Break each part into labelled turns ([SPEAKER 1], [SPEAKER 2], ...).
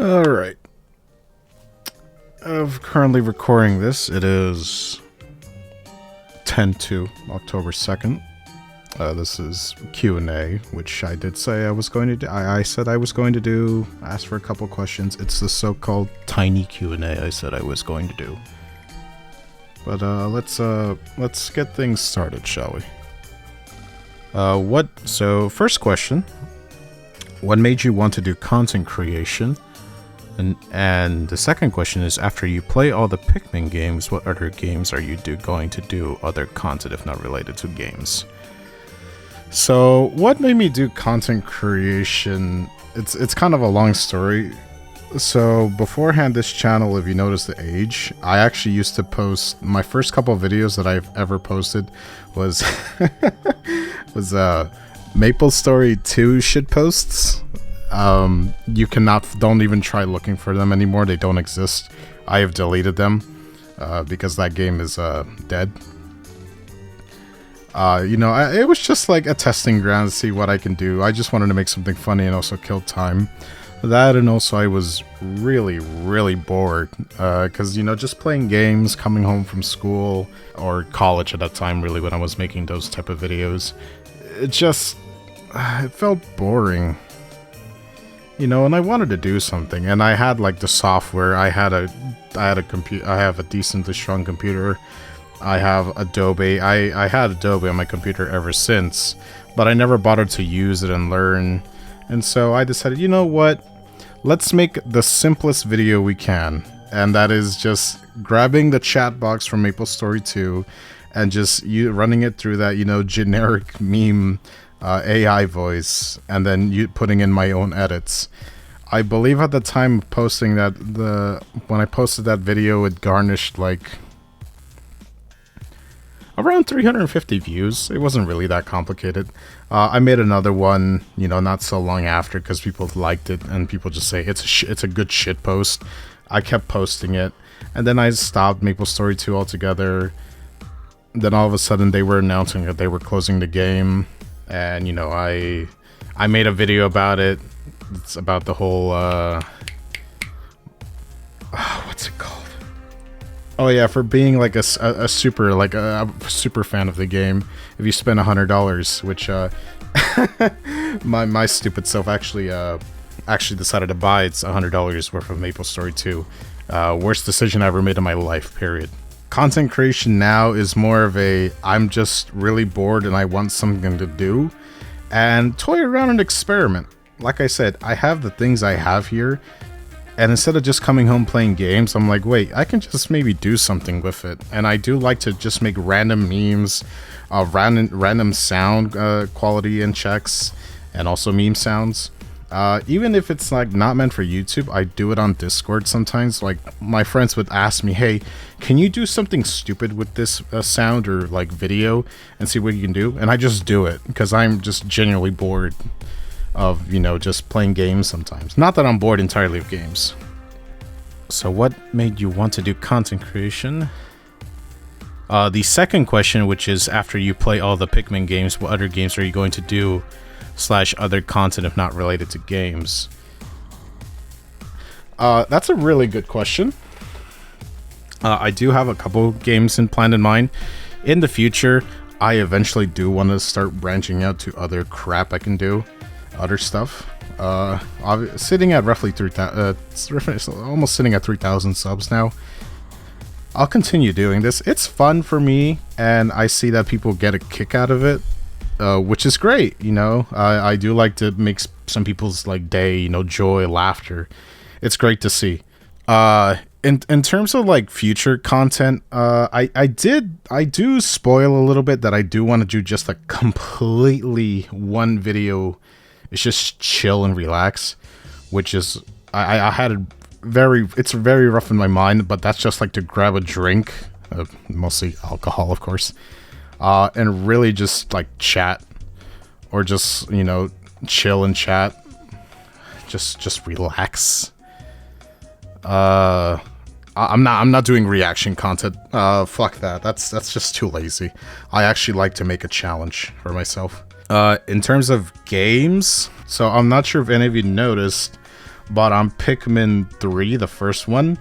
[SPEAKER 1] Alright. I'm currently recording this. It is 10/2, October 2nd. This is Q&A, which I did say I was going to do. I said I was going to do. Ask for a couple questions. It's the so-called tiny Q&A I said I was going to do. But let's get things started, shall we? So first question. What made you want to do content creation? And the second question is, after you play all the Pikmin games, what other games are you going to do other content if not related to games? So what made me do content creation? It's kind of a long story. So beforehand, this channel, if you notice the age, I actually used to post my first couple of videos that I've ever posted was Maple Story 2 shitposts. You don't even try looking for them anymore. They don't exist. I have deleted them because that game is dead. It was just like a testing ground to see what I can do. I just wanted to make something funny and also kill time. That, and also I was really, really bored because, just playing games, coming home from school or college at that time, really, when I was making those type of videos, it felt boring. And I wanted to do something, and I had like the software. I have a decently strong computer. I have Adobe. I had Adobe on my computer ever since, but I never bothered to use it and learn. And so I decided, you know what? Let's make the simplest video we can, and that is just grabbing the chat box from Maple Story 2 and just running it through that, generic meme AI voice, and then putting in my own edits. I believe at the time of posting that, when I posted that video, it garnished like around 350 views. It wasn't really that complicated. I made another one, not so long after, because people liked it, and people just say it's a good shit post. I kept posting it, and then I stopped Maple Story 2 altogether. Then all of a sudden they were announcing that they were closing the game, and I made a video about it. It's about the whole what's it called? Oh yeah, for being like a super fan of the game. If you spend $100, which my stupid self actually decided to buy, it's $100 worth of Maple Story 2. Worst decision I ever made in my life, period. Content creation now is more of I'm just really bored and I want something to do and toy around and experiment. Like I said, I have the things I have here, and instead of just coming home playing games, I'm like, wait, I can just maybe do something with it. And I do like to just make random memes, random sound quality and checks, and also meme sounds. Even if it's like not meant for YouTube, I do it on Discord sometimes. Like, my friends would ask me, hey, can you do something stupid with this sound or like video and see what you can do? And I just do it because I'm just genuinely bored of, just playing games sometimes. Not that I'm bored entirely of games. So what made you want to do content creation? The second question, which is, after you play all the Pikmin games, what other games are you going to do / other content if not related to games? That's a really good question. I do have a couple games planned in mind. In the future, I eventually do want to start branching out to other crap I can do. Other stuff. Sitting at roughly 3,000, almost sitting at 3,000 subs now. I'll continue doing this. It's fun for me, and I see that people get a kick out of it, which is great. I do like to make some people's like day, joy, laughter. It's great to see. In terms of like future content, I do spoil a little bit that I do want to do just a completely one video. It's just chill and relax, which is I had it's very rough in my mind, but that's just like to grab a drink, mostly alcohol, of course, and really just like chat, or just chill and chat, just relax. I'm not doing reaction content. Fuck that. That's just too lazy. I actually like to make a challenge for myself. In terms of games, so I'm not sure if any of you noticed, but on Pikmin 3, the first one,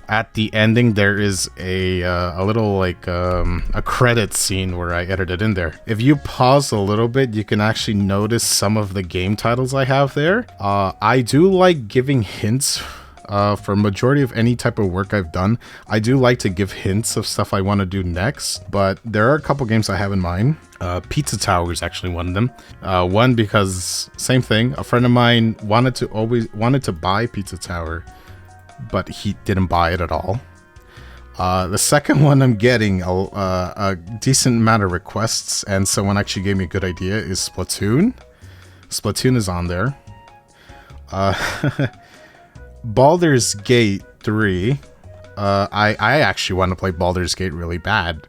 [SPEAKER 1] at the ending there is a little like a credit scene where I edited in there. If you pause a little bit, you can actually notice some of the game titles I have there. I do like giving hints. For majority of any type of work I've done, I do like to give hints of stuff I want to do next, but there are a couple games I have in mind. Pizza Tower is actually one of them. One, because same thing, a friend of mine wanted to buy Pizza Tower, but he didn't buy it at all. The second one, I'm getting a decent amount of requests, and someone actually gave me a good idea, is Splatoon. Splatoon is on there. Baldur's Gate 3. I actually want to play Baldur's Gate really bad,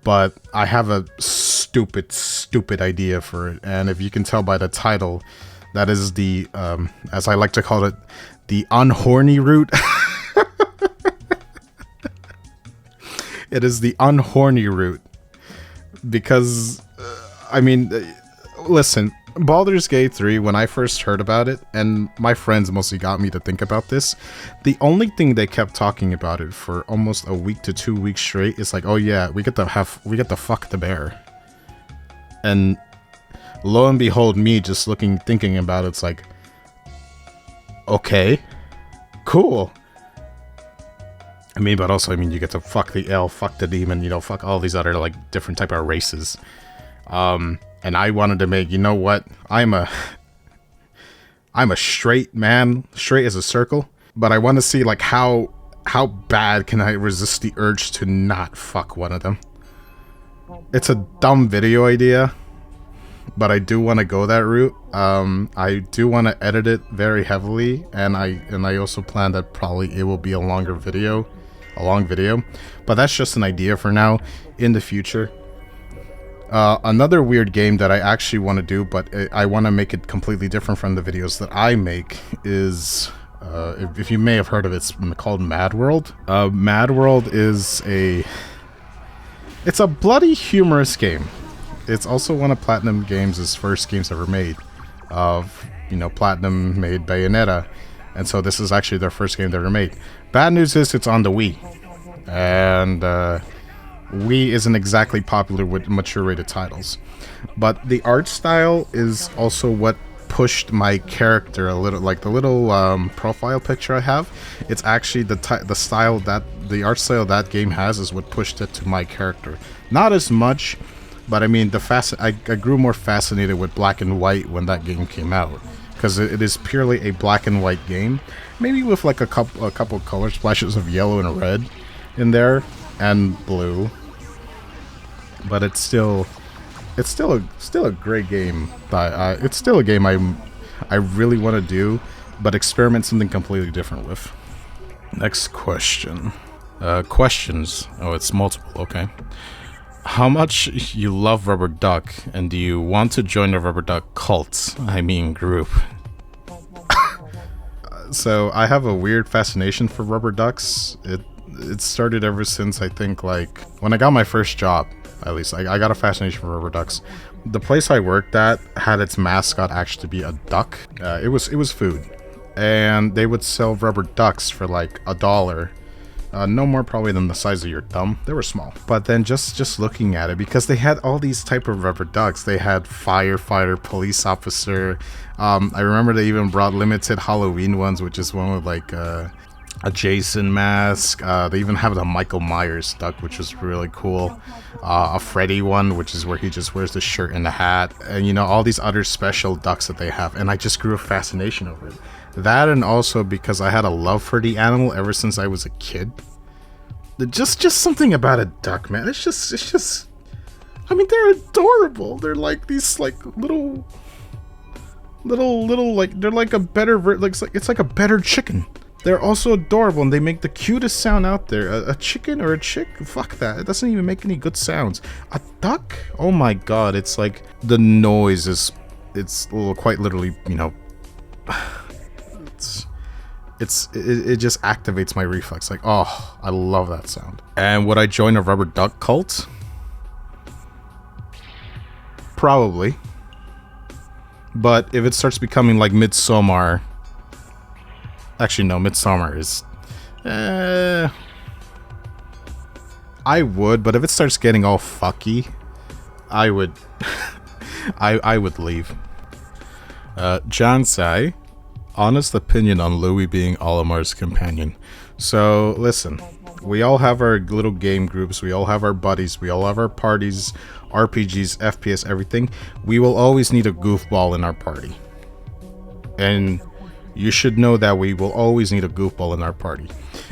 [SPEAKER 1] but I have a stupid idea for it, and if you can tell by the title, that is the, as I like to call it, the unhorny route. It is the unhorny route, because, I mean, listen, Baldur's Gate 3, when I first heard about it, and my friends mostly got me to think about this, the only thing they kept talking about it for almost a week to 2 weeks straight is like, oh yeah, we get to fuck the bear. And lo and behold, me just thinking about it's like, okay, cool. I mean, but also, I mean, you get to fuck the elf, fuck the demon, you know, fuck all these other, like, different type of races. And I wanted to make, you know what, I'm a straight man, straight as a circle, but I want to see, like, how bad can I resist the urge to not fuck one of them. It's a dumb video idea, but I do want to go that route. I do want to edit it very heavily, and I also plan that probably it will be a long video, but that's just an idea for now. In the future, another weird game that I actually want to do, but I want to make it completely different from the videos that I make, is if you may have heard of it, it's called Mad World. Mad World is it's a bloody humorous game. It's also one of Platinum Games' first games ever made. You know, Platinum made Bayonetta, and so this is actually their first game they ever made. Bad news is it's on the Wii, and Wii isn't exactly popular with mature rated titles. But the art style is also what pushed my character a little, like the little profile picture I have. It's actually the style that the art style that game has is what pushed it to my character. Not as much, but I mean I grew more fascinated with black and white when that game came out, because it is purely a black and white game, maybe with like a couple color splashes of yellow and red in there and blue, but it's still a great game. It's still a game I really want to do, but experiment something completely different with. Next question. Questions. Oh, it's multiple. Okay. How much you love Rubber Duck, and do you want to join the Rubber Duck cult? I mean, group. So I have a weird fascination for rubber ducks. It started ever since, I think, like when I got my first job. At least I got a fascination for rubber ducks. The place I worked at had its mascot actually be a duck. It was food, and they would sell rubber ducks for like $1. No more probably than the size of your thumb. They were small. But then just looking at it, because they had all these type of rubber ducks. They had firefighter, police officer. I remember they even brought limited Halloween ones, which is one with like a Jason mask. They even have the Michael Myers duck, which is really cool. A Freddy one, which is where he just wears the shirt and the hat. And you know, all these other special ducks that they have. And I just grew a fascination over it. That, and also because I had a love for the animal ever since I was a kid. Just something about a duck, man. It's just. I mean, they're adorable. They're like these like little like, they're like a better it's like a better chicken. They're also adorable, and they make the cutest sound out there. A chicken or a chick? Fuck that. It doesn't even make any good sounds. A duck? Oh my god! It's like the noise is. It's quite literally, you know. It just activates my reflex. Like, oh, I love that sound. And would I join a rubber duck cult? Probably. But if it starts becoming like Midsommar, Actually, no, Midsummer is... I would, but if it starts getting all fucky, I would... I would leave. John Sai, honest opinion on Louie being Olimar's companion. So, listen, we all have our little game groups, we all have our buddies, we all have our parties, RPGs, FPS, everything. We will always need a goofball in our party. And you should know that we will always need a goofball in our party.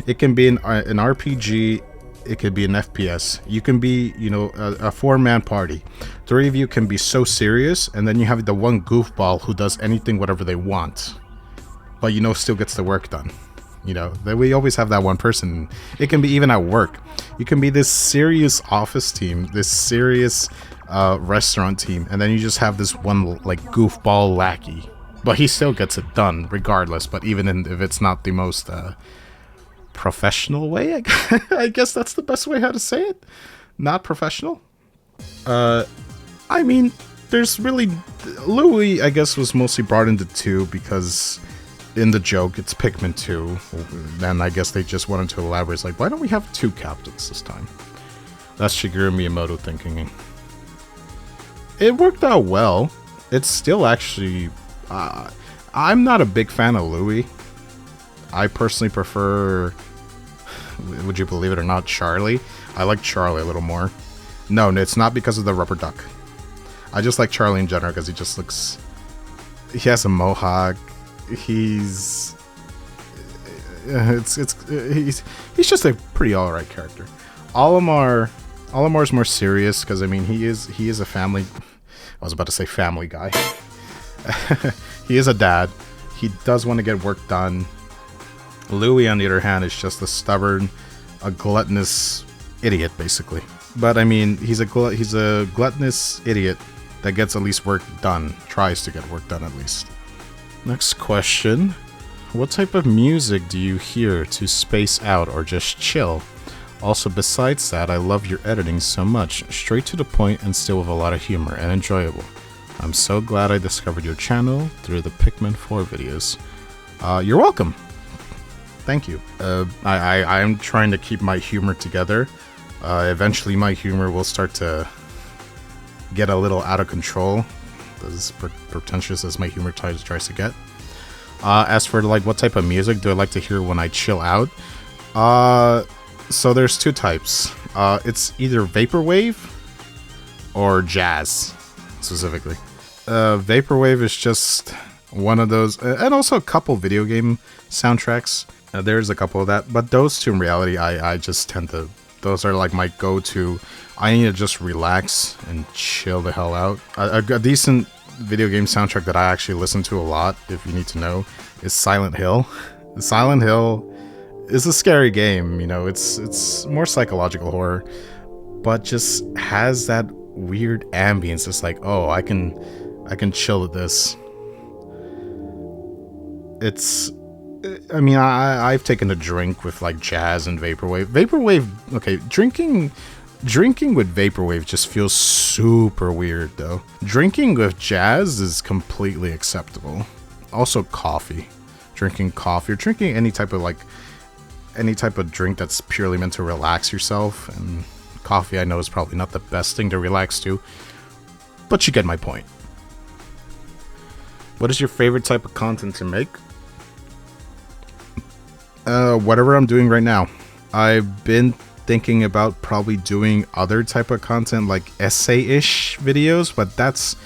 [SPEAKER 1] It can be an RPG, it could be an FPS. You can be, you know, a 4-man party. 3 of you can be so serious, and then you have the one goofball who does anything, whatever they want. But, you know, still gets the work done. You know, that we always have that one person. It can be even at work. You can be this serious office team, this serious restaurant team, and then you just have this one, like, goofball lackey. But he still gets it done, regardless. But even if it's not the most... professional way, I guess that's the best way how to say it. Not professional. I mean, there's really... Louie, I guess, was mostly brought into 2 because in the joke, it's Pikmin 2. Then I guess they just wanted to elaborate. It's like, why don't we have 2 captains this time? That's Shigeru Miyamoto thinking. It worked out well. It's still actually... I'm not a big fan of Louie. I personally prefer, would you believe it or not, Charlie. I like Charlie a little more. No, it's not because of the rubber duck. I just like Charlie in general because he just looks... He has a mohawk. He's just a pretty alright character. Olimar's more serious because, I mean, he is a family... I was about to say family guy. He is a dad. He does want to get work done. Louie, on the other hand, is just a stubborn, a gluttonous idiot, basically. But I mean, he's a gluttonous idiot that gets at least work done, tries to get work done at least. Next question: what type of music do you hear to space out or just chill? Also, besides that, I love your editing so much, straight to the point and still with a lot of humor and enjoyable. I'm so glad I discovered your channel through the Pikmin 4 videos. You're welcome. Thank you. I'm trying to keep my humor together. Eventually my humor will start to get a little out of control, as pretentious as my humor tries to get. As for like what type of music do I like to hear when I chill out? So there's 2 types. It's either vaporwave or jazz, specifically. Vaporwave is just one of those, and also a couple video game soundtracks. There's a couple of that, but those 2 in reality, I just tend to... Those are like my go-to. I need to just relax and chill the hell out. A decent video game soundtrack that I actually listen to a lot, if you need to know, is Silent Hill. Silent Hill is a scary game, you know, it's more psychological horror, but just has that weird ambience. It's like, oh, I can chill with this. It's... I mean, I've taken a drink with like jazz and vaporwave. Vaporwave, okay, drinking with vaporwave just feels super weird though. Drinking with jazz is completely acceptable. Also coffee. Drinking coffee or drinking any type of drink that's purely meant to relax yourself, and coffee I know is probably not the best thing to relax to, but you get my point. What is your favorite type of content to make? Whatever I'm doing right now. I've been thinking about probably doing other type of content like essay-ish videos, but that's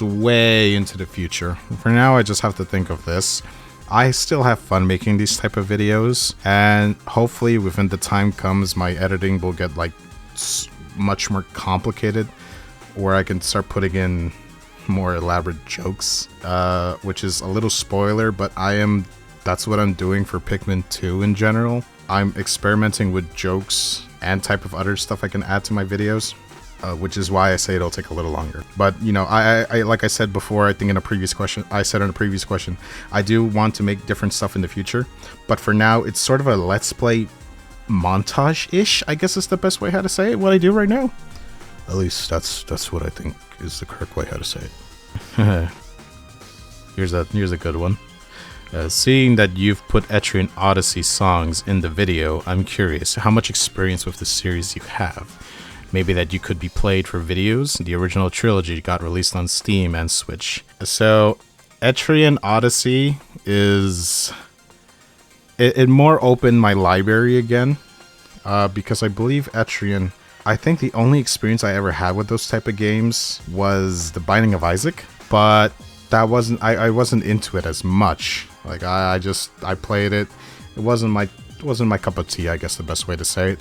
[SPEAKER 1] way into the future. For now, I just have to think of this. I still have fun making these type of videos, and hopefully within the time comes, my editing will get like much more complicated, where I can start putting in more elaborate jokes, which is a little spoiler, but that's what I'm doing for Pikmin 2 in general. I'm experimenting with jokes and type of other stuff I can add to my videos, which is why I say it'll take a little longer. But, you know, I like I said before, I think in a previous question, I do want to make different stuff in the future. But for now, it's sort of a Let's Play montage-ish, I guess is the best way how to say it, what I do right now. At least that's what I think is the correct way how to say it. Here's a good one. Seeing that you've put Etrian Odyssey songs in the video, I'm curious how much experience with the series you have. Maybe that you could be played for videos. The original trilogy got released on Steam and Switch. So, Etrian Odyssey is... It more opened my library again. Because I believe Etrian... I think the only experience I ever had with those type of games was The Binding of Isaac. But that wasn't... I wasn't into it as much. Like, I played it. It wasn't my cup of tea, I guess the best way to say it.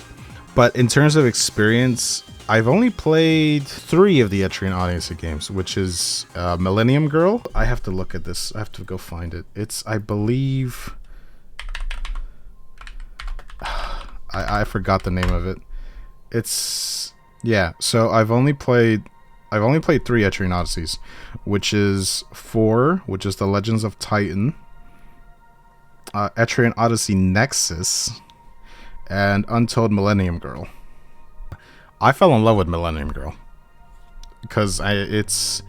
[SPEAKER 1] But in terms of experience, I've only played 3 of the Etrian Odyssey games, which is Millennium Girl. I have to look at this. I have to go find it. It's, I believe... I forgot the name of it. It's... Yeah, so I've only played 3 Etrian Odysseys, which is 4, which is The Legends of Titan, Etrian Odyssey Nexus, and Untold Millennium Girl. I fell in love with Millennium Girl because it's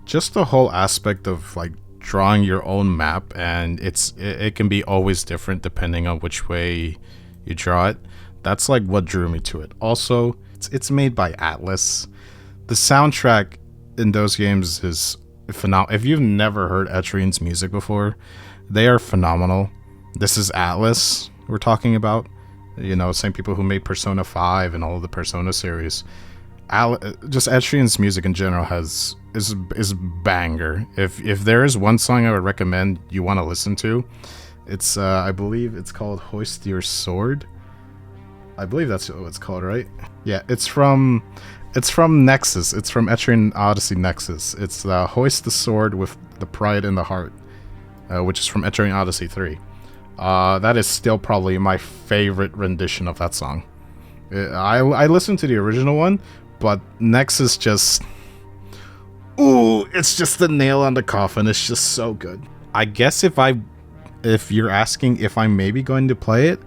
[SPEAKER 1] just the whole aspect of like drawing your own map, and it can be always different depending on which way you draw it. That's like what drew me to it. Also, it's made by Atlas. The soundtrack in those games is phenomenal. If you've never heard Etrian's music before, they are phenomenal. This is Atlas we're talking about. You know, same people who made Persona 5 and all of the Persona series. Just Etrian's music in general is banger. If there is one song I would recommend you want to listen to, it's I believe it's called Hoist Your Sword. I believe that's what it's called, right? Yeah, it's from Nexus. It's from Etrian Odyssey Nexus. It's Hoist the Sword with the Pride in the Heart, which is from Etrian Odyssey 3. That is still probably my favorite rendition of that song. I listened to the original one, but Nexus just... Ooh, it's just the nail on the coffin. It's just so good. I guess if you're asking if I'm maybe going to play it,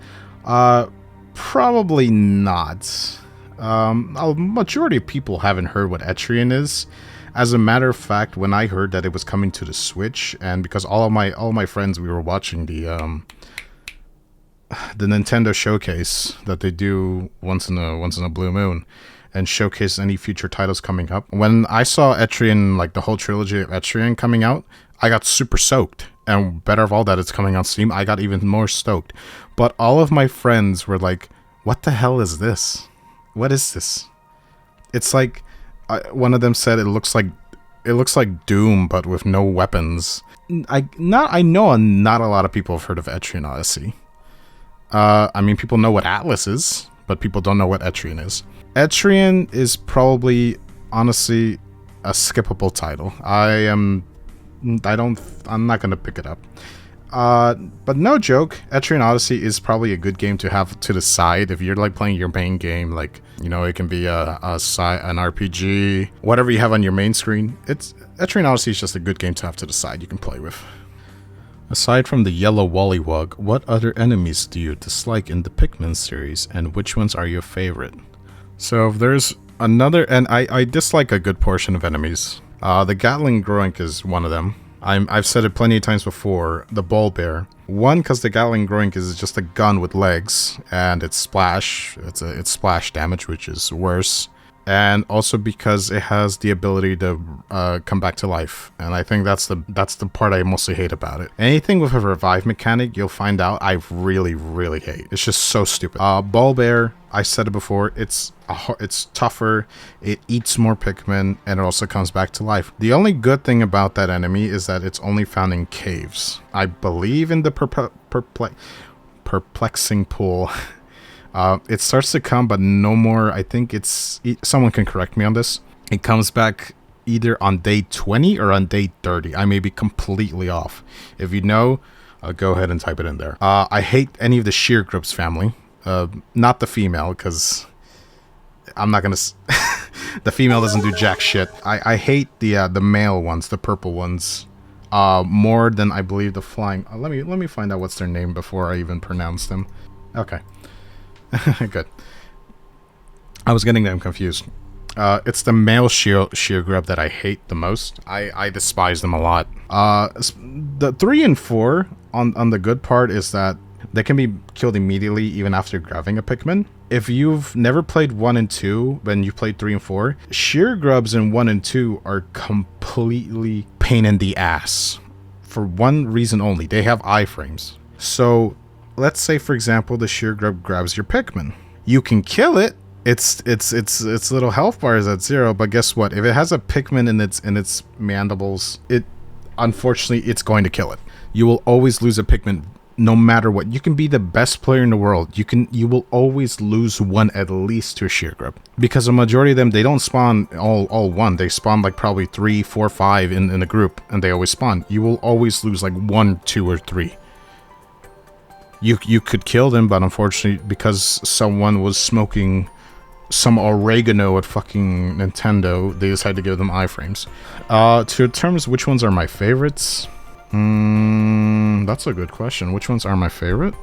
[SPEAKER 1] probably not. A majority of people haven't heard what Etrian is. As a matter of fact, when I heard that it was coming to the Switch, and because all of my friends, we were watching the Nintendo showcase that they do once in a blue moon, and showcase any future titles coming up. When I saw Etrian, like the whole trilogy of Etrian coming out, I got super stoked. And better of all that it's coming on Steam, I got even more stoked. But all of my friends were like, "What the hell is this? What is this?" It's like one of them said it looks like Doom, but with no weapons. I know not a lot of people have heard of Etrian Odyssey. I mean, people know what Atlas is, but people don't know what Etrian is. Etrian is probably, honestly, a skippable title. I'm not gonna pick it up. But no joke, Etrian Odyssey is probably a good game to have to the side if you're like playing your main game. Like, you know, it can be an RPG, whatever you have on your main screen. Etrian Odyssey is just a good game to have to the side you can play with. Aside from the yellow Wollywug, what other enemies do you dislike in the Pikmin series, and which ones are your favorite? So if there's another, and I dislike a good portion of enemies. The Gatling Groink is one of them. I've said it plenty of times before, the Ball Bear. One, because the Gatling Groink is just a gun with legs, and it's splash damage, which is worse. And also because it has the ability to come back to life, and I think that's the part I mostly hate about it. Anything with a revive mechanic, you'll find out I really, really hate. It's just so stupid. Ball Bear, I said it before, it's tougher, it eats more Pikmin, and it also comes back to life. The only good thing about that enemy is that it's only found in caves. I believe in the perplexing pool. It starts to come, but no more. I think someone can correct me on this. It comes back either on day 20 or on day 30. I may be completely off. If you know, go ahead and type it in there. I hate any of the Sheer Grips family. Not the female, because I'm not gonna... The female doesn't do jack shit. I hate the male ones, the purple ones, more than I believe the flying... let me find out what's their name before I even pronounce them. Okay. Good. I was getting them confused. It's the male sheer grub that I hate the most. I despise them a lot. The 3 and 4 on the good part is that they can be killed immediately even after grabbing a Pikmin. If you've never played 1 and 2, when you played 3 and 4, sheer grubs in 1 and 2 are completely pain in the ass. For one reason only, they have iframes. So let's say, for example, the sheer grub grabs your Pikmin. You can kill it. Its little health bar is at 0, but guess what? If it has a Pikmin in its mandibles, unfortunately it's going to kill it. You will always lose a Pikmin no matter what. You can be the best player in the world. You will always lose one at least to a sheer grub. Because a majority of them, they don't spawn all one. They spawn like probably 3, 4, 5 in a group, and they always spawn. You will always lose like 1, 2, or 3. You could kill them, but unfortunately, because someone was smoking some oregano at fucking Nintendo, they decided to give them iframes. To terms, which ones are my favorites? That's a good question. Which ones are my favorite?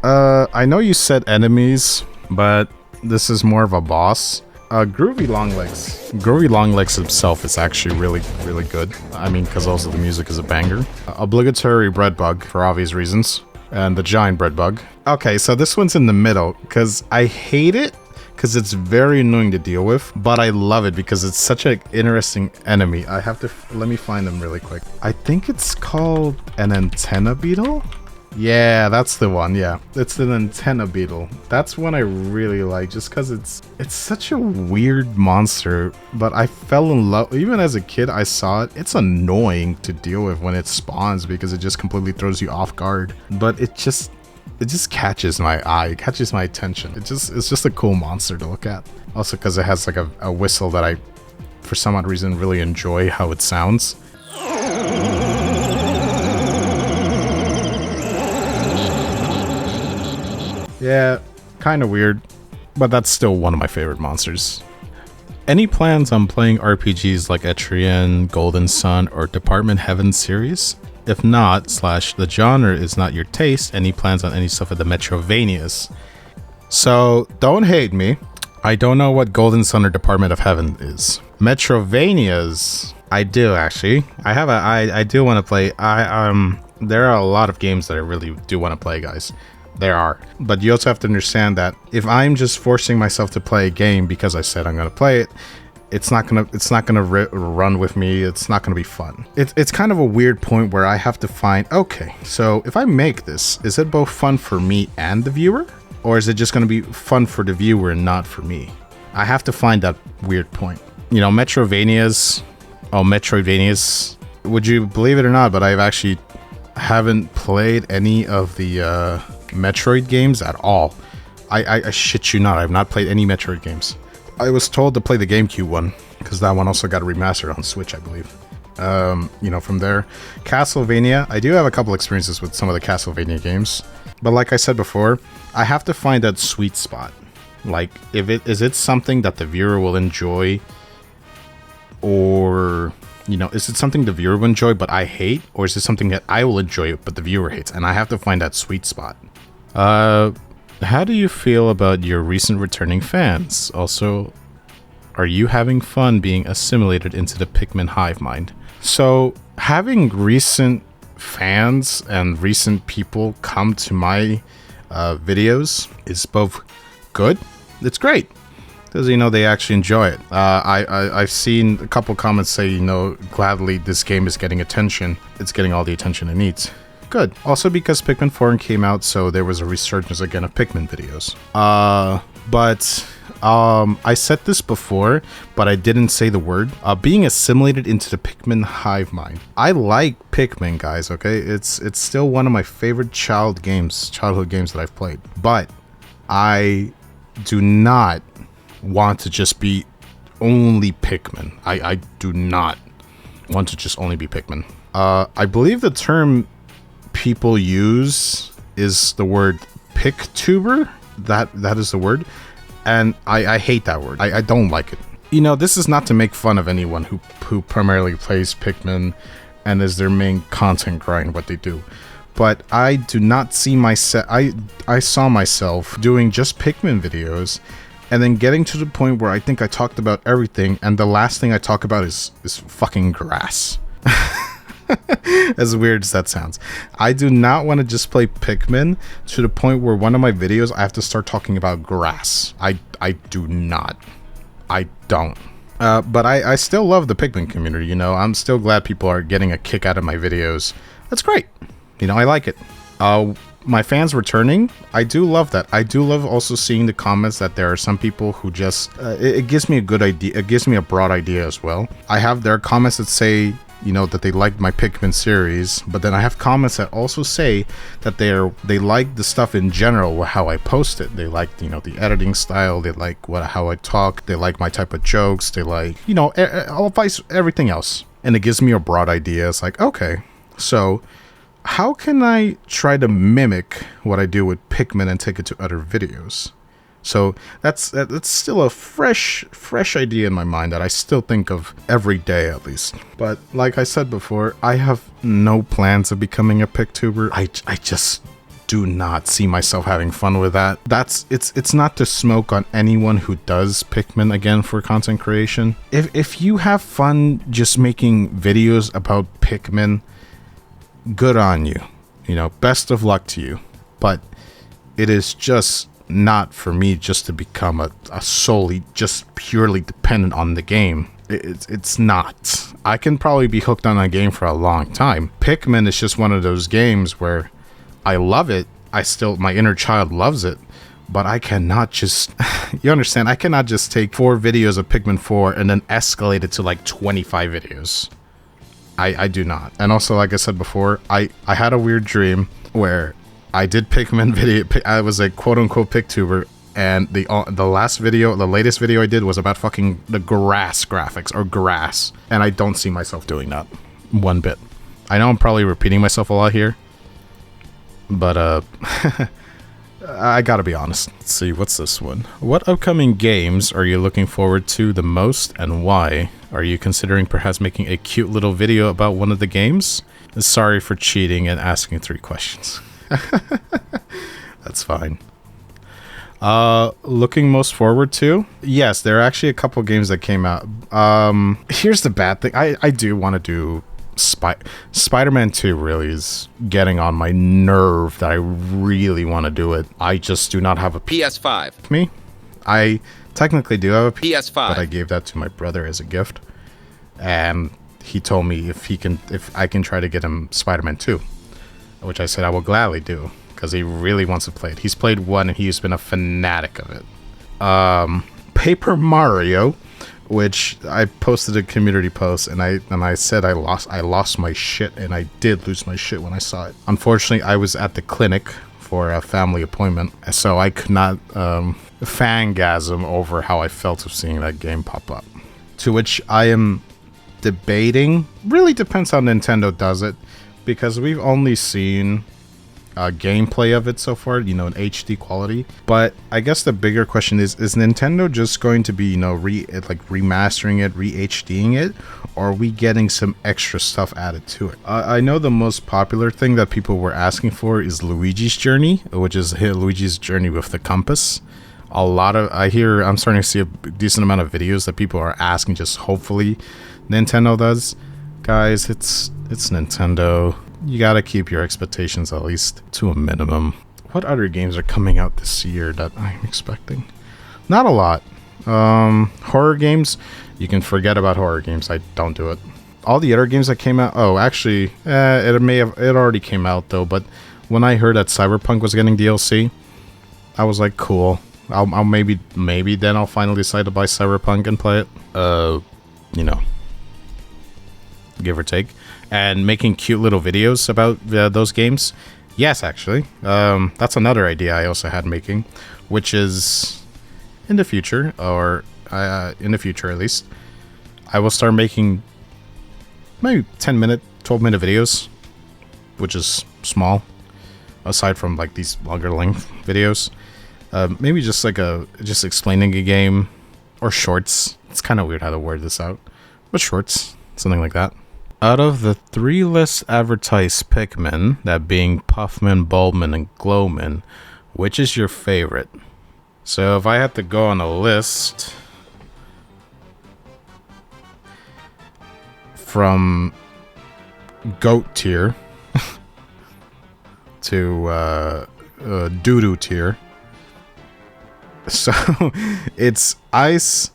[SPEAKER 1] I know you said enemies, but this is more of a boss. Groovy Longlegs. Groovy Longlegs himself is actually really, really good. I mean, because also the music is a banger. Obligatory bread bug, for obvious reasons. And the giant bread bug. Okay, so this one's in the middle, because I hate it, because it's very annoying to deal with, but I love it because it's such an interesting enemy. I have to, let me find them really quick. I think it's called an antenna beetle? Yeah, that's the one, yeah. It's an antenna beetle. That's one I really like, just because it's such a weird monster, but I fell in love. Even as a kid, I saw it. It's annoying to deal with when it spawns because it just completely throws you off guard, but it just catches my eye, it catches my attention. It's just a cool monster to look at. Also because it has like a whistle that I, for some odd reason, really enjoy how it sounds. Yeah, kind of weird, but that's still one of my favorite monsters. Any plans on playing RPGs like Etrian, Golden Sun, or Department Heaven series? If not, / the genre is not your taste, any plans on any stuff at the Metroidvanias? So, don't hate me. I don't know what Golden Sun or Department of Heaven is. Metroidvanias, I do actually. I do want to play. There are a lot of games that I really do want to play, guys. There are. But you also have to understand that if I'm just forcing myself to play a game because I said I'm going to play it, it's not gonna run with me. It's not gonna be fun. It's kind of a weird point where I have to find, okay, so if I make this, is it both fun for me and the viewer? Or is it just gonna be fun for the viewer and not for me? I have to find that weird point. You know, Metroidvanias, would you believe it or not, but I've actually haven't played any of the Metroid games at all. I shit you not, I've not played any Metroid games. I was told to play the GameCube one, because that one also got remastered on Switch, I believe. You know, from there. Castlevania, I do have a couple experiences with some of the Castlevania games. But like I said before, I have to find that sweet spot. Like, is it something that the viewer will enjoy? Or, you know, is it something the viewer will enjoy but I hate? Or is it something that I will enjoy but the viewer hates? And I have to find that sweet spot. How do you feel about your recent returning fans? Also, are you having fun being assimilated into the Pikmin Hivemind? So, having recent fans and recent people come to my videos is both good. It's great because, you know, they actually enjoy it. I've seen a couple comments say, you know, gladly this game is getting attention. It's getting all the attention it needs. Good. Also because Pikmin 4 came out, so there was a resurgence again of Pikmin videos. I said this before, but I didn't say the word. Being assimilated into the Pikmin Hivemind. I like Pikmin, guys, okay? It's still one of my favorite childhood games that I've played. But I do not want to just be only Pikmin. I do not want to just only be Pikmin. I believe the term people use is the word Piktuber. That is the word, and I hate that word. I don't like it. You know, this is not to make fun of anyone who primarily plays Pikmin and is their main content grind what they do, but I do not see myself. I saw myself doing just Pikmin videos and then getting to the point where I think I talked about everything, and the last thing I talk about is fucking grass. As weird as that sounds, I do not want to just play Pikmin to the point where one of my videos I have to start talking about grass. I do not. I don't. But I still love the Pikmin community, you know. I'm still glad people are getting a kick out of my videos. That's great. You know, I like it. My fans returning, I do love that. I do love also seeing the comments that there are some people who just, it gives me a good idea. It gives me a broad idea as well. I have their comments that say, you know, that they like my Pikmin series, but then I have comments that also say that they like the stuff in general, how I post it. They like, you know, the editing style, they like how I talk, they like my type of jokes, they like, you know, everything else. And it gives me a broad idea. It's like, okay, so how can I try to mimic what I do with Pikmin and take it to other videos? So that's still a fresh idea in my mind that I still think of every day at least. But like I said before, I have no plans of becoming a Piktuber. I just do not see myself having fun with that. It's not to smoke on anyone who does Pikmin again for content creation. If you have fun just making videos about Pikmin, good on you. You know, best of luck to you. But it is just not for me just to become a solely just purely dependent on the game. It's not. I can probably be hooked on a game for a long time. Pikmin is just one of those games where I love it. My inner child loves it, but I cannot just you understand, I cannot just take 4 videos of Pikmin 4 and then escalate it to like 25 videos. I do not. And also, like I said before, I had a weird dream where I did Pikmin video. I was a quote-unquote Piktuber, and the latest video I did was about fucking the grass graphics, or grass, and I don't see myself doing that one bit. I know I'm probably repeating myself a lot here, but I gotta be honest. Let's see, what's this one? What upcoming games are you looking forward to the most, and why? Are you considering perhaps making a cute little video about one of the games? Sorry for cheating and asking 3 questions. That's fine. Looking most forward to? Yes, there are actually a couple games that came out. Here's the bad thing. I do want to do Spider-Man 2 really is getting on my nerve that I really want to do it. I just do not have a
[SPEAKER 2] PS5.
[SPEAKER 1] Me? I technically do have a
[SPEAKER 2] PS5,
[SPEAKER 1] but I gave that to my brother as a gift. And he told me if I can try to get him Spider-Man 2. Which I said I will gladly do, because he really wants to play it. He's played 1 and he's been a fanatic of it. Paper Mario, which I posted a community post, and I said I lost my shit, and I did lose my shit when I saw it. Unfortunately, I was at the clinic for a family appointment, so I could not fangasm over how I felt of seeing that game pop up. To which I am debating. Really depends how Nintendo does it. Because we've only seen gameplay of it so far, you know, in HD quality. But I guess the bigger question is Nintendo just going to be, you know, remastering it, re-HDing it, or are we getting some extra stuff added to it? I know the most popular thing that people were asking for is Luigi's Journey, which is Luigi's Journey with the compass. I'm starting to see a decent amount of videos that people are asking, just hopefully Nintendo does. Guys, it's Nintendo. You gotta keep your expectations at least to a minimum. What other games are coming out this year that I'm expecting? Not a lot. Horror games, you can forget about horror games. I don't do it. All the other games that came out, it already came out though, but when I heard that Cyberpunk was getting DLC, I was like, cool. I'll maybe then I'll finally decide to buy Cyberpunk and play it. You know, give or take. And making cute little videos about those games. Yes, actually. That's another idea I also had making, which is in the future, or in the future at least, I will start making maybe 10-minute, 12-minute videos, which is small, aside from like these longer length videos. Maybe just like just explaining a game, or shorts. It's kind of weird how to word this out, but shorts, something like that. Out of the 3 lists advertised Pikmin, that being Puffmin, Bulbmin, and Glowmin, which is your favorite? So if I had to go on a list from goat tier to doo-doo tier. So it's ice,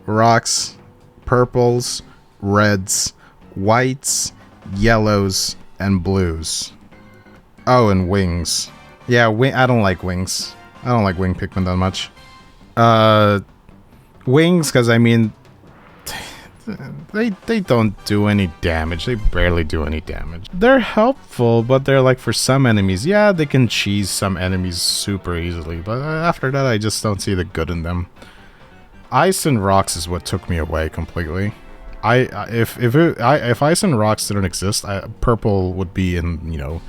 [SPEAKER 1] rocks, purples, reds, whites, yellows, and blues. Oh, and wings. Yeah, I don't like wings. I don't like wing Pikmin that much. Wings, because I mean, they don't do any damage. They barely do any damage. They're helpful, but they're like for some enemies. Yeah, they can cheese some enemies super easily, but after that, I just don't see the good in them. Ice and rocks is what took me away completely. If ice and rocks didn't exist, purple would be in, you know,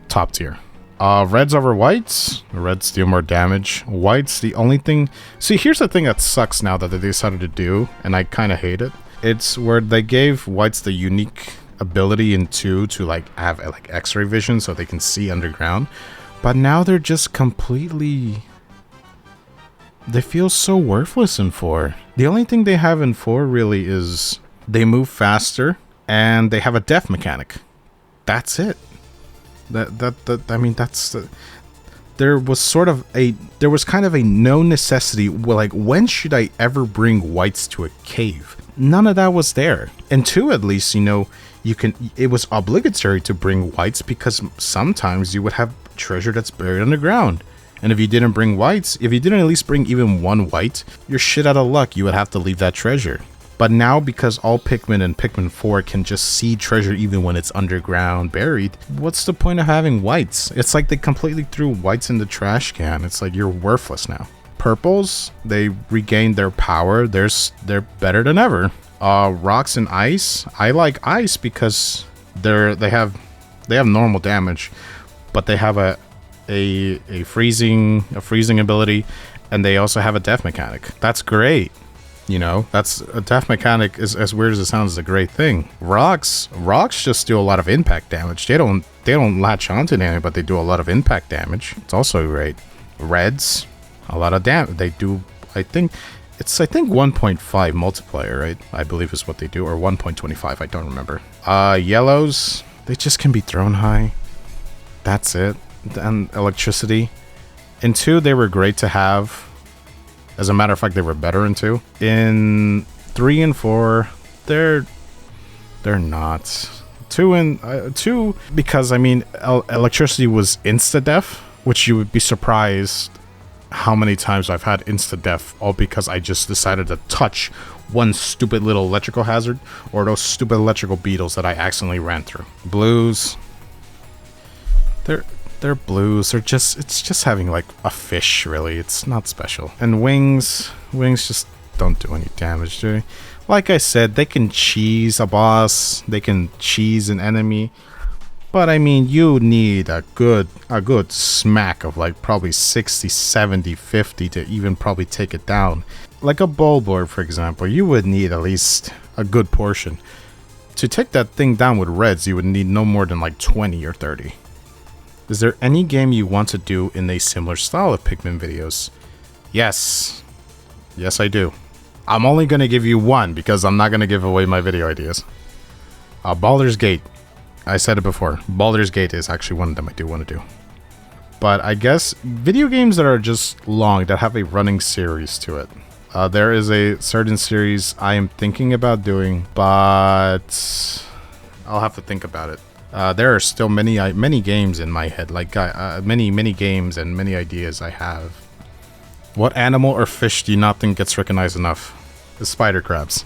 [SPEAKER 1] top tier. Reds over whites. Reds deal more damage. Whites, the only thing... See, here's the thing that sucks now that they decided to do, and I kind of hate it. It's where they gave whites the unique ability in 2 to, like, have, like, X-ray vision so they can see underground. But now they're just completely... They feel so worthless in 4. The only thing they have in 4, really, is they move faster, and they have a death mechanic. That's it. I mean, that's there was kind of a no necessity. Well, like, when should I ever bring whites to a cave? None of that was there. And 2, at least, you know, it was obligatory to bring whites because sometimes you would have treasure that's buried underground. And if you didn't bring whites, if you didn't at least bring even one white, you're shit out of luck. You would have to leave that treasure. But now, because all Pikmin and Pikmin 4 can just see treasure even when it's underground buried, what's the point of having whites? It's like they completely threw whites in the trash can. It's like you're worthless now. Purples, they regained their power. They're better than ever. Rocks and ice. I like ice because they have normal damage, but they have a freezing ability, and they also have a death mechanic. That's great. You know, that's a death mechanic, is as weird as it sounds, is a great thing. Rocks just do a lot of impact damage. They don't latch onto anything, but they do a lot of impact damage. It's also great. Reds, a lot of damage. They do, I think 1.5 multiplier, right? I believe is what they do, or 1.25. I don't remember. Yellows, they just can be thrown high. That's it. And electricity. In 2, they were great to have. As a matter of fact, they were better in 2. In 3 and 4, they're not. 2 because I mean, electricity was insta-death, which you would be surprised how many times I've had insta-death, all because I just decided to touch one stupid little electrical hazard or those stupid electrical beetles that I accidentally ran through. Blues, they're blues. It's just having like a fish, really. It's not special. And wings just don't do any damage, do they? Like I said, they can cheese a boss, they can cheese an enemy, but I mean, you need a good smack of like probably 60, 70, 50 to even probably take it down. Like a Bulborb, for example, you would need at least a good portion. To take that thing down with reds, you would need no more than like 20 or 30. Is there any game you want to do in a similar style of Pikmin videos? Yes. Yes, I do. I'm only going to give you one because I'm not going to give away my video ideas. Baldur's Gate. I said it before. Baldur's Gate is actually one of them I do want to do. But I guess video games that are just long, that have a running series to it. There is a certain series I am thinking about doing, but I'll have to think about it. There are still many games in my head, like many games and many ideas I have. What animal or fish do you not think gets recognized enough? The spider crabs.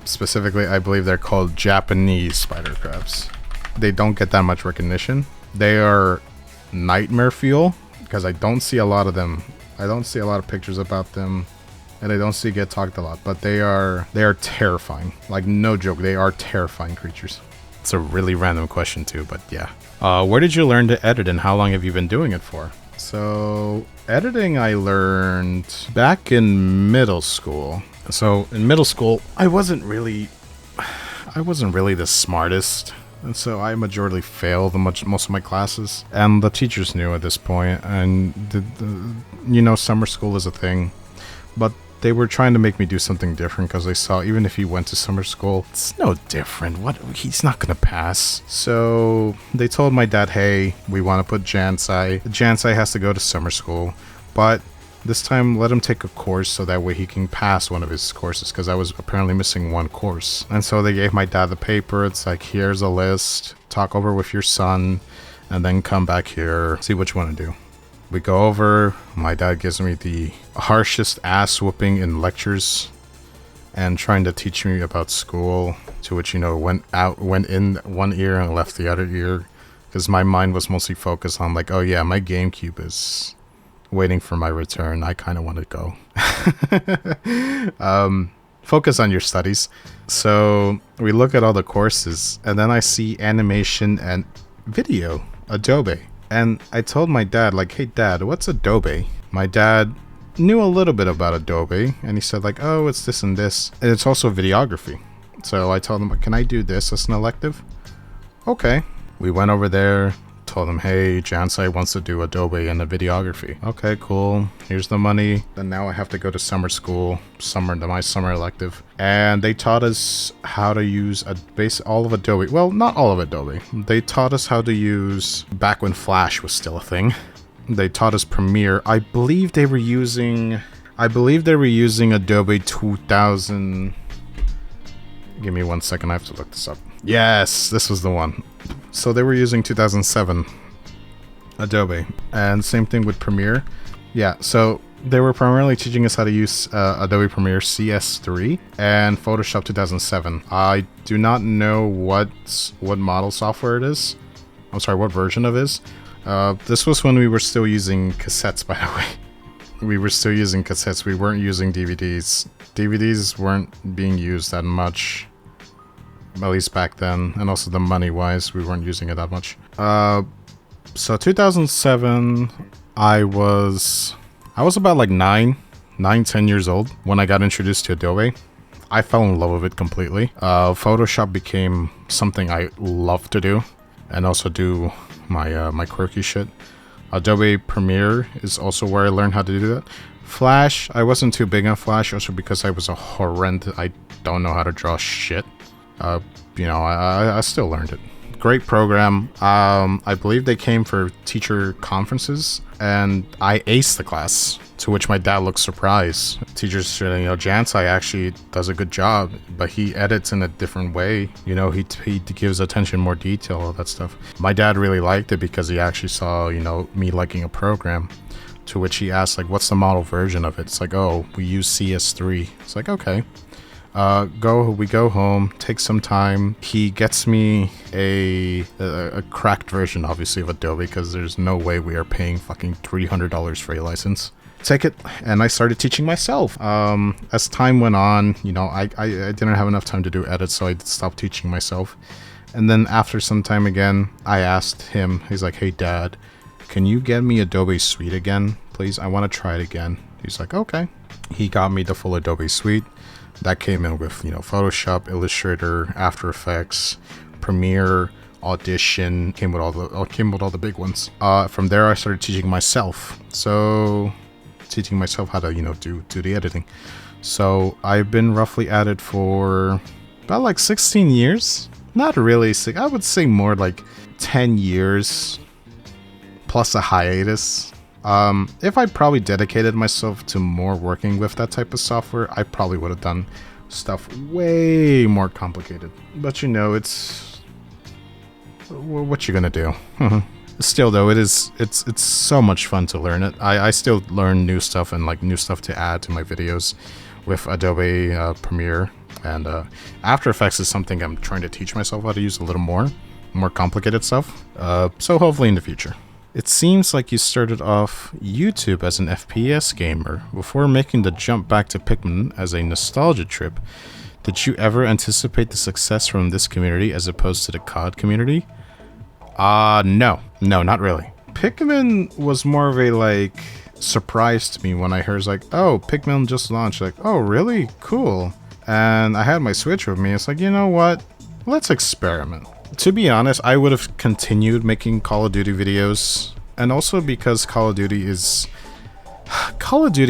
[SPEAKER 1] Specifically, I believe they're called Japanese spider crabs. They don't get that much recognition. They are nightmare fuel because I don't see a lot of them. I don't see a lot of pictures about them, and I don't see get talked a lot. But they are terrifying. Like, no joke, they are terrifying creatures. It's a really random question too, but yeah. Where did you learn to edit and how long have you been doing it for? So, editing I learned back in middle school. So, in middle school, I wasn't really the smartest. and so I majorly failed most of my classes. And the teachers knew at this point, and you know, summer school is a thing, but they were trying to make me do something different because they saw even if he went to summer school, it's no different. What? He's not gonna pass. So they told my dad, hey, we want to put Jansai. Jansai has to go to summer school, but this time let him take a course so that way he can pass one of his courses, because I was apparently missing one course. And so they gave my dad the paper. It's like, here's a list, talk over with your son, and then come back here, see what you want to do. We go over, my dad gives me the harshest ass whooping in lectures and trying to teach me about school, to which, you know, went in one ear and left the other ear, because my mind was mostly focused on like, oh yeah, my GameCube is waiting for my return. I kind of want to go. Focus on your studies. So we look at all the courses, and then I see animation and video, Adobe. And I told my dad, like, hey dad, what's Adobe? My dad knew a little bit about Adobe, and he said like, oh, it's this and this, and it's also videography. So I told him, can I do this as an elective? Okay. We went over there, told him, hey, Jansai wants to do Adobe and the videography. Okay, cool. Here's the money. And now I have to go to summer school, my summer elective. And they taught us how to use all of Adobe. Well, not all of Adobe. They taught us how to use, back when Flash was still a thing. They taught us Premiere. I believe they were using Adobe 2000. Give me 1 second, I have to look this up. Yes, this was the one. So they were using 2007 Adobe, and same thing with Premiere. Yeah, so they were primarily teaching us how to use Adobe Premiere CS3 and Photoshop 2007. I do not know what model software it is. I'm sorry, what version of it is. This was when we were still using cassettes, by the way. We were still using cassettes. We weren't using DVDs. DVDs weren't being used that much, at least back then, and also the money-wise, we weren't using it that much. So 2007, I was about like 10 years old when I got introduced to Adobe. I fell in love with it completely. Photoshop became something I love to do, and also do my quirky shit. Adobe Premiere is also where I learned how to do that. Flash, I wasn't too big on Flash, also because I was a horrendous, I don't know how to draw shit. You know, I still learned it. Great program. I believe they came for teacher conferences, and I aced the class, to which my dad looked surprised. Teachers said, you know, Jansai actually does a good job, but he edits in a different way. You know, he gives attention more detail, all that stuff. My dad really liked it because he actually saw, you know, me liking a program, to which he asked, like, what's the model version of it? It's like, oh, we use CS3. It's like, okay. We go home, take some time. He gets me a cracked version, obviously, of Adobe, because there's no way we are paying fucking $300 for a license. Take it, and I started teaching myself. As time went on, you know, I didn't have enough time to do edits, so I stopped teaching myself. And then after some time again, I asked him, he's like, hey dad, can you get me Adobe Suite again, please? I want to try it again. He's like, okay. He got me the full Adobe Suite. That came in with, you know, Photoshop, Illustrator, After Effects, Premiere, Audition, came with all the big ones. From there, I started teaching myself. So, teaching myself how to, you know, do the editing. So, I've been roughly at it for about like 16 years. Not really, I would say more like 10 years plus a hiatus. If I probably dedicated myself to more working with that type of software, I probably would have done stuff way more complicated. But you know, it's what you're gonna do. Still though, it's so much fun to learn it. I still learn new stuff and like new stuff to add to my videos with Adobe Premiere, and After Effects is something I'm trying to teach myself how to use a little more complicated stuff. So hopefully in the future. It seems like you started off YouTube as an FPS gamer before making the jump back to Pikmin as a nostalgia trip. Did you ever anticipate the success from this community as opposed to the COD community? No, not really. Pikmin was more of a like surprise to me when I heard like, oh, Pikmin just launched. Like, oh, really? Cool. And I had my Switch with me. It's like, you know what? Let's experiment. To be honest, I would have continued making Call of Duty videos, and also because Call of Duty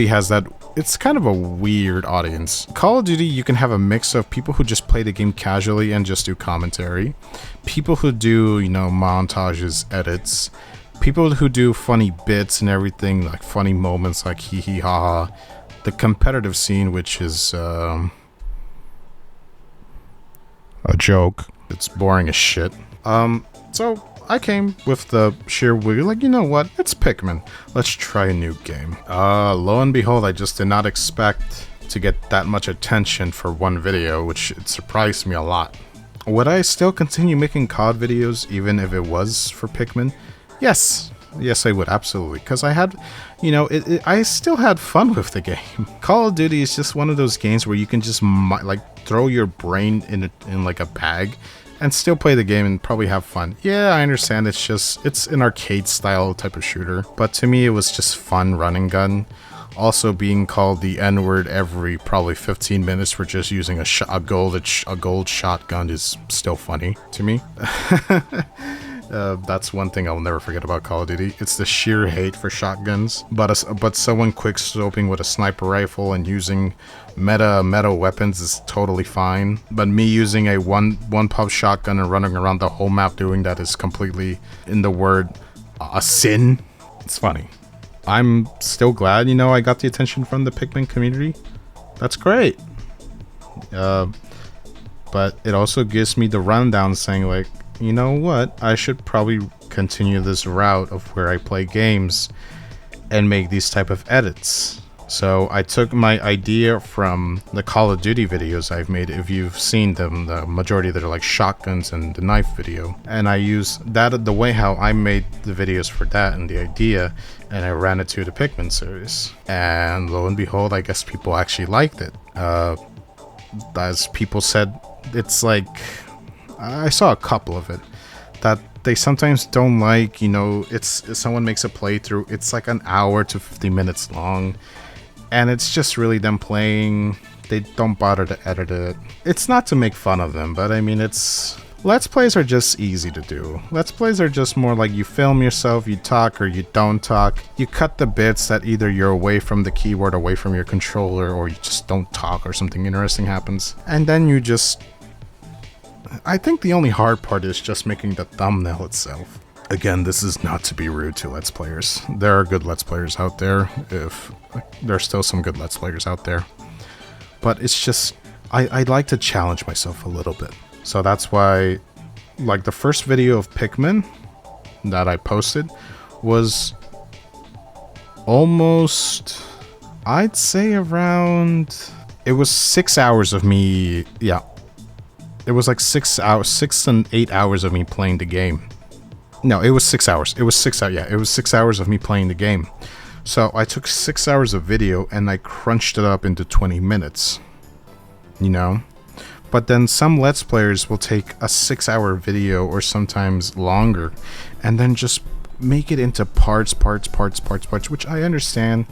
[SPEAKER 1] has that, it's kind of a weird audience. Call of Duty, you can have a mix of people who just play the game casually and just do commentary, people who do, you know, montages, edits, people who do funny bits and everything, like funny moments like hee hee ha ha, the competitive scene, which is a joke. It's boring as shit. So I came with the sheer will, like, you know what? It's Pikmin. Let's try a new game. Lo and behold, I just did not expect to get that much attention for one video, which it surprised me a lot. Would I still continue making COD videos even if it was for Pikmin? Yes. Yes, I would, absolutely. Because I had, you know, I still had fun with the game. Call of Duty is just one of those games where you can just, like, throw your brain in like a bag and still play the game and probably have fun. Yeah, I understand it's an arcade style type of shooter, but to me it was just fun run and gun. Also being called the N-word every probably 15 minutes for just using a gold shotgun is still funny to me. That's one thing I'll never forget about Call of Duty. It's the sheer hate for shotguns, but someone quick scoping with a sniper rifle and using meta weapons is totally fine. But me using a one pop shotgun and running around the whole map doing that is completely, in the word, a sin. It's funny. I'm still glad, you know, I got the attention from the Pikmin community. That's great. But it also gives me the rundown saying, like, you know what, I should probably continue this route of where I play games and make these type of edits. So I took my idea from the Call of Duty videos I've made. If you've seen them, the majority that are like shotguns and the knife video, and I used that, the way how I made the videos for that and the idea, and I ran it to the Pikmin series, and lo and behold, I guess people actually liked it. As people said, it's like, I saw a couple of it that they sometimes don't like, you know, if someone makes a playthrough, it's like an hour to 50 minutes long, and it's just really them playing. They don't bother to edit it. It's not to make fun of them, but I mean, Let's Plays are just easy to do. Let's Plays are just more like you film yourself, you talk or you don't talk. You cut the bits that either you're away from the keyboard, away from your controller, or you just don't talk or something interesting happens. And then you just... I think the only hard part is just making the thumbnail itself. Again, this is not to be rude to Let's Players. There are good Let's Players out there, if there's still some good Let's Players out there. But it's just, I'd like to challenge myself a little bit. So that's why, like, the first video of Pikmin that I posted was almost, I'd say around, it was 6 hours of me, yeah. It was like 6 and 8 hours of me playing the game. No, it was 6 hours. It was 6 hours, yeah. It was 6 hours of me playing the game. So I took 6 hours of video and I crunched it up into 20 minutes. You know? But then some Let's Players will take a 6-hour video or sometimes longer and then just make it into parts, which I understand.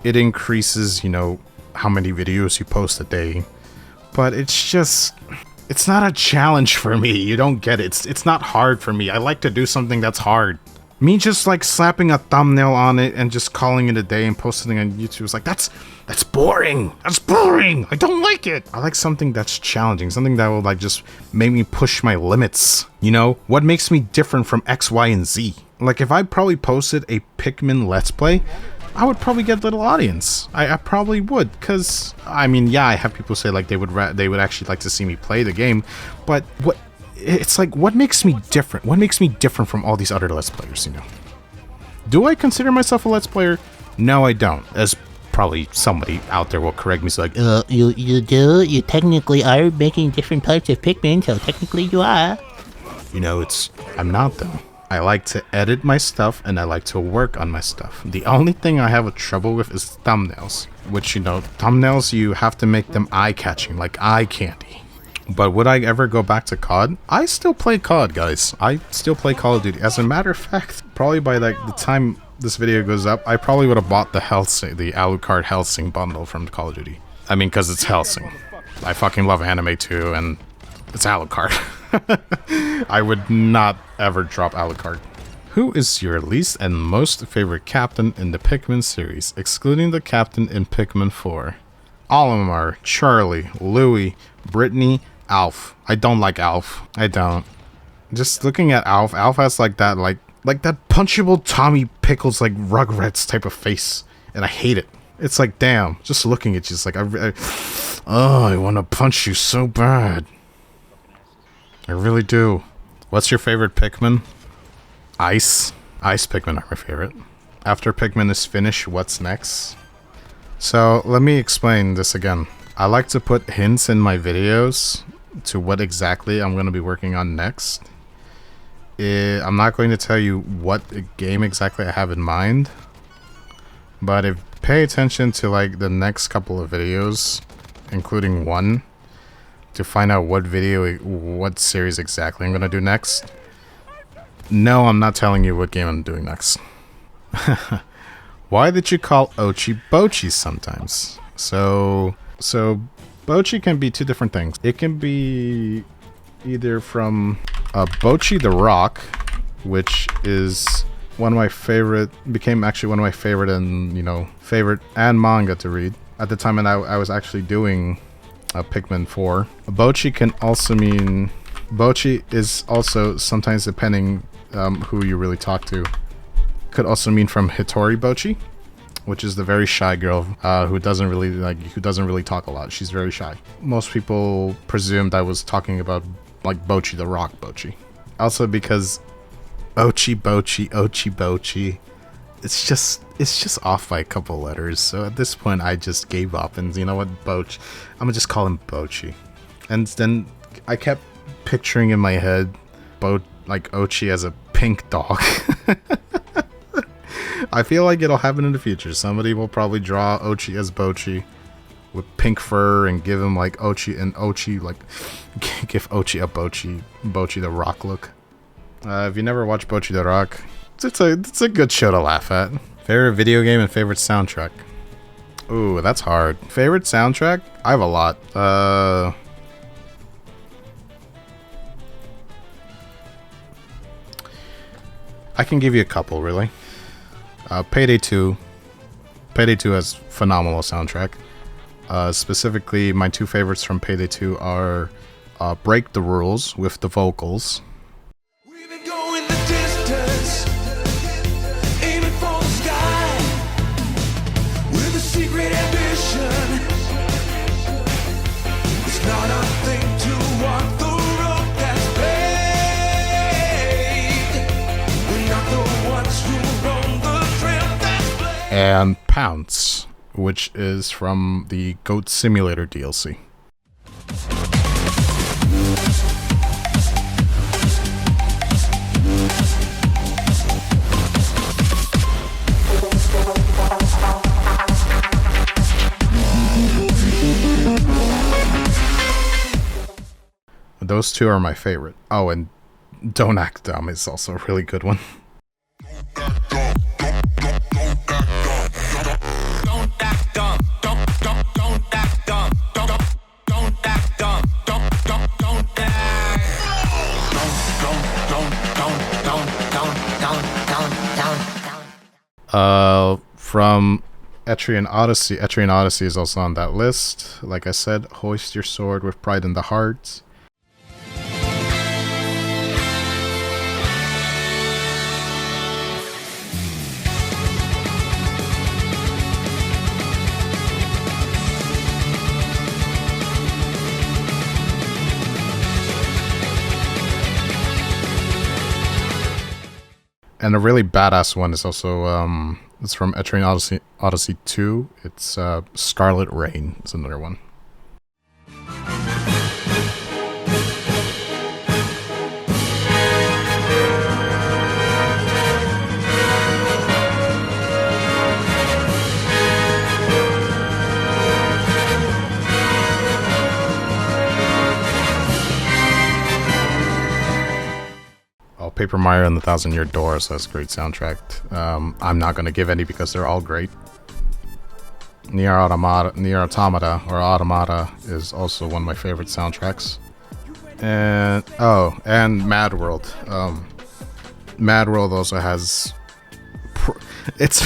[SPEAKER 1] It increases, you know, how many videos you post a day. But it's just... it's not a challenge for me. You don't get it. It's not hard for me. I like to do something that's hard. Me just like slapping a thumbnail on it and just calling it a day and posting it on YouTube is like, that's boring. That's boring. I don't like it. I like something that's challenging, something that will like just make me push my limits. You know, what makes me different from X, Y, and Z? Like if I probably posted a Pikmin Let's Play, I would probably get little audience. I probably would, because I mean, yeah, I have people say like they would actually like to see me play the game, but it's like, what makes me different? What makes me different from all these other Let's Players, you know? Do I consider myself a Let's Player? No, I don't. As probably somebody out there will correct me, so like,
[SPEAKER 2] you do? You technically are making different parts of Pikmin, so technically you are.
[SPEAKER 1] You know, I'm not though. I like to edit my stuff and I like to work on my stuff. The only thing I have a trouble with is thumbnails, which, you know, thumbnails, you have to make them eye-catching, like eye candy. But would I ever go back to COD? I still play COD, guys. I still play Call of Duty. As a matter of fact, probably by like the time this video goes up, I probably would have bought the Alucard Helsing bundle from Call of Duty. I mean, because it's Helsing. I fucking love anime too, and it's Alucard. I would not ever drop Alucard. Who is your least and most favorite captain in the Pikmin series, excluding the captain in Pikmin 4? Olimar, Charlie, Louie, Brittany, Alf. I don't like Alf. I don't. Just looking at Alf, Alf has like that punchable Tommy Pickles like Rugrats type of face, and I hate it. It's like, damn, just looking at you, it's like, I want to punch you so bad. I really do. What's your favorite Pikmin? Ice Pikmin are my favorite. After Pikmin is finished, what's next? So let me explain this again. I like to put hints in my videos to what exactly I'm going to be working on next. I'm not going to tell you what game exactly I have in mind, but if pay attention to like the next couple of videos, including one, to find out what series exactly I'm going to do next. No, I'm not telling you what game I'm doing next. Why did you call Oatchi Bocchi sometimes? So Bocchi can be two different things. It can be either from Bocchi the Rock, which is one of my favorite, became actually one of my favorite and, favorite and manga to read. At the time, and I was actually doing Pikmin 4. Bocchi can also mean, Bocchi is also sometimes depending who you really talk to. Could also mean from Hitori Bocchi, which is the very shy girl who doesn't really talk a lot. She's very shy. Most people presumed I was talking about like Bocchi the Rock Bocchi. Also because Oatchi Bocchi, it's just off by a couple letters. So at this point I just gave up, and you know what, I'm gonna just call him Bocchi. And then I kept picturing in my head like Oatchi as a pink dog. I feel like it'll happen in the future. Somebody will probably draw Oatchi as Bocchi with pink fur and give him like Oatchi, and Oatchi like give Oatchi a Bocchi the Rock look. If you never watched Bocchi the Rock, it's a good show to laugh at. Favorite video game and favorite soundtrack? Ooh, that's hard. Favorite soundtrack? I have a lot. I can give you a couple, really. Payday 2. Payday 2 has phenomenal soundtrack. Specifically, my two favorites from Payday 2 are Break the Rules with the vocals.
[SPEAKER 3] We've been going the distance, aiming for the sky, with a secret ambition. It's not a thing to walk the road that's paved. We're not the ones who roam the trail that's blazed.
[SPEAKER 1] And Pounce, which is from the Goat Simulator DLC. Those two are my favorite. Oh, and Don't Act Dumb is also a really good one. From Etrian Odyssey. Etrian Odyssey is also on that list. Like I said, hoist your sword with pride in the heart. And a really badass one is also, it's from Etrian Odyssey 2. It's Scarlet Rain is another one. Paper Mario and the Thousand Year Door, so that's a great soundtrack. I'm not going to give any because they're all great. Nier Automata or Automata is also one of my favorite soundtracks. And Mad World. Mad World also has it's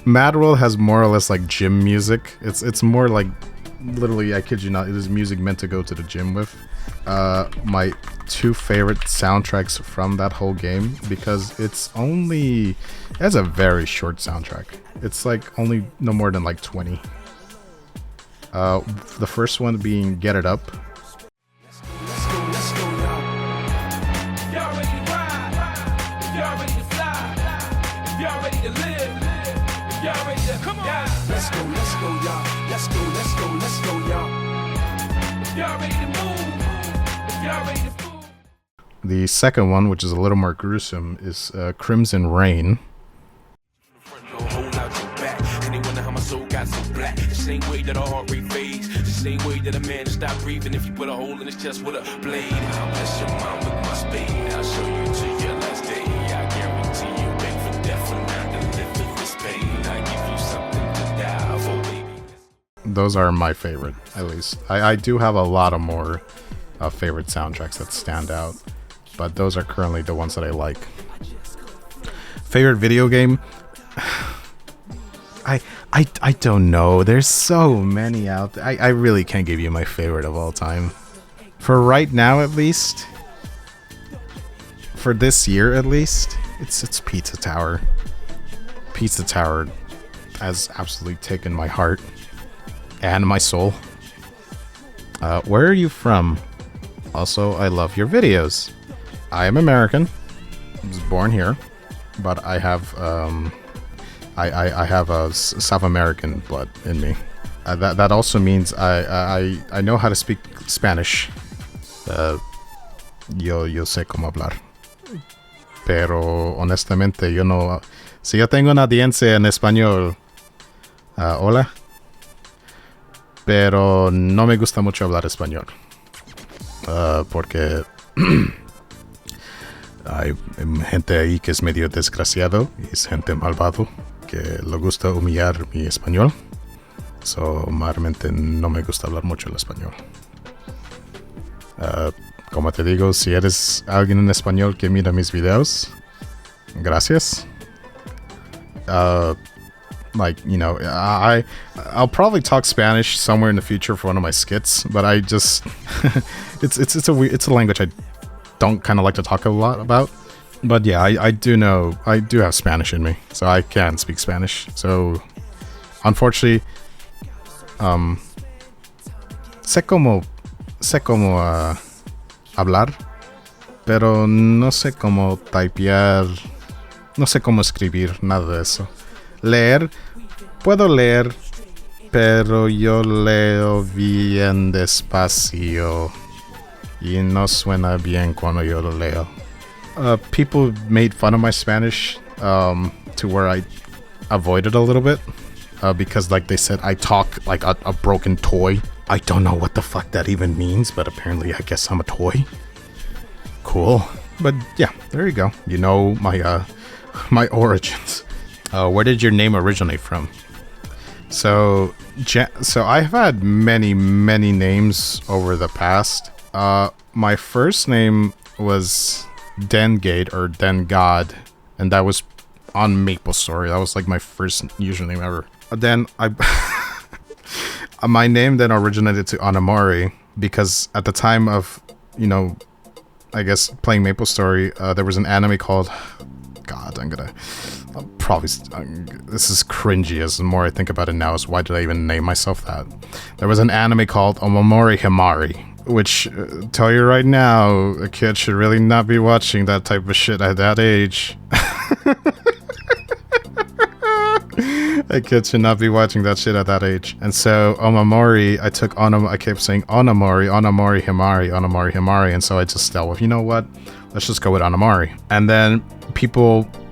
[SPEAKER 1] Mad World has more or less like gym music. It's more like, literally, I kid you not, it is music meant to go to the gym with. My two favorite soundtracks from that whole game, because it has a very short soundtrack. It's like only no more than like 20. The first one being Get It Up.
[SPEAKER 3] Let's go, y'all. Y'all ready to ride? Y'all ready to fly? Y'all ready to live? Y'all ready to come on? Let's go, y'all. Let's go, y'all. Y'all ready to move? Y'all ready to move?
[SPEAKER 1] The second one, which is a little more gruesome, is Crimson Rain.
[SPEAKER 3] Hold out your back, and they wonder how my soul got so black. The same way that a heart rate fades, the same way that a man stop breathing if you put a hole in his chest with a blade. I'll bless your mind with my spade. I'll show you to your last day. I guarantee you beg for death and not to live with this pain. I give you something to die for, baby.
[SPEAKER 1] Those are my favorite, at least. I do have a lot of more favorite soundtracks that stand out, but those are currently the ones that I like. Favorite video game? I don't know. There's so many out there. I really can't give you my favorite of all time. For right now, at least. For this year, at least. It's Pizza Tower. Pizza Tower has absolutely taken my heart and my soul. Where are you from? Also, I love your videos. I am American. I was born here, but I have I have a South American blood in me. That also means I know how to speak Spanish. Yo sé cómo hablar. Pero honestamente yo no. Si yo tengo una audiencia en español, hola. Pero no me gusta mucho hablar español. Porque hay gente ahí que es medio desgraciado y es gente malvado que le gusta humillar mi español. So, normalmente no me gusta hablar mucho el español. Como te digo, si eres alguien en español que mira mis videos, gracias. Like, you know, I'll probably talk Spanish somewhere in the future for one of my skits, but I just it's a language I don't kind of like to talk a lot about. But yeah, I do have Spanish in me, so I can speak Spanish. So unfortunately, sé cómo hablar, pero no sé cómo typear, no sé cómo escribir, nada de eso. Leer, puedo leer, pero yo leo bien despacio y no suena bien cuando yo lo leo. People made fun of my Spanish to where I avoided a little bit because, like they said, I talk like a broken toy. I don't know what the fuck that even means, but apparently I guess I'm a toy. Cool. But yeah, there you go. You know my my origins. Where did your name originate from? So I've had many names over the past. My first name was Dengate or Dengod, and that was on MapleStory. That was like my first username ever. Then my name then originated to Olimars because at the time of, you know, I guess playing MapleStory, there was an anime called, God, this is cringy as the more I think about it now, is why did I even name myself that? There was an anime called Omamori Himari, which, tell you right now, a kid should really not be watching that type of shit at that age. A kid should not be watching that shit at that age. And so Omamori, I kept saying Onamori Himari, and so I just dealt with, you know what? Let's just go with Olimars. And then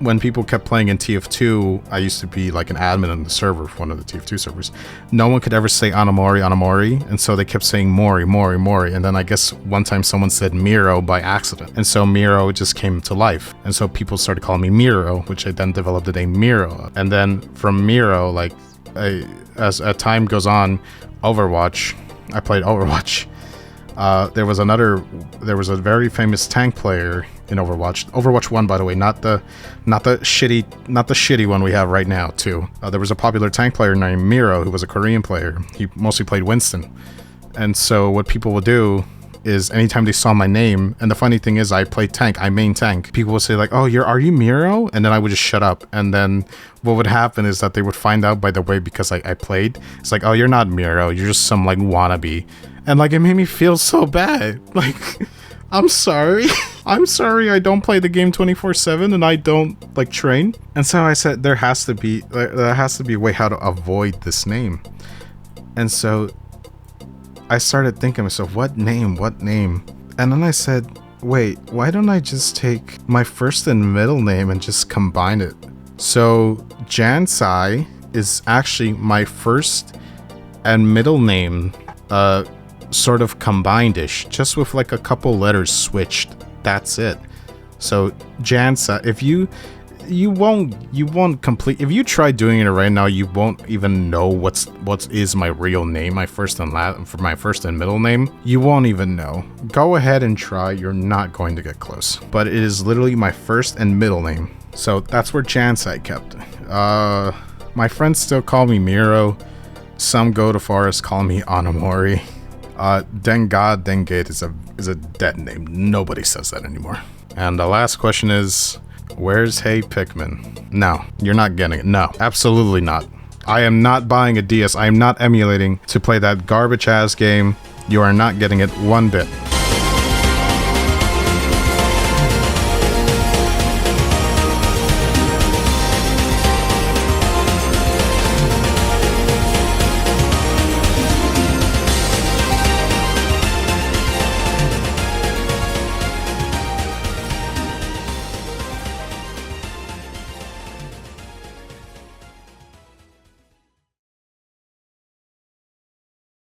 [SPEAKER 1] when people kept playing in TF2, I used to be like an admin on the server for one of the TF2 servers. No one could ever say Olimars, and so they kept saying Mori. And then I guess one time someone said Miro by accident, and so Miro just came to life. And so people started calling me Miro, which I then developed the name Miro. And then from Miro, like as time goes on, I played Overwatch. There was a very famous tank player in Overwatch 1, by the way, not the shitty one we have right now too. There was a popular tank player named Miro, who was a Korean player. He mostly played Winston. And so what people would do is anytime they saw my name, and the funny thing is I play tank, I main tank, people would say like, oh, are you Miro? And then I would just shut up. And then what would happen is that they would find out by the way, because I played, it's like, oh, you're not Miro, you're just some like wannabe. And like, it made me feel so bad. Like, I'm sorry. I'm sorry I don't play the game 24/7 and I don't like train. And so I said there has to be a way how to avoid this name. And so I started thinking to myself, what name? And then I said, wait, why don't I just take my first and middle name and just combine it? So Jansai is actually my first and middle name, sort of combined-ish, just with like a couple letters switched. That's it. So Jansai, if you won't complete, if you try doing it right now, you won't even know what is my real name, my first and middle name. You won't even know. Go ahead and try, you're not going to get close. But it is literally my first and middle name. So that's where Jansai kept. My friends still call me Miro. Some go to far as call me Anamori. Dengate is a dead name. Nobody says that anymore. And the last question is, where's HeY PiKmIn? No, you're not getting it. No, absolutely not. I am not buying a DS. I am not emulating to play that garbage ass game. You are not getting it one bit.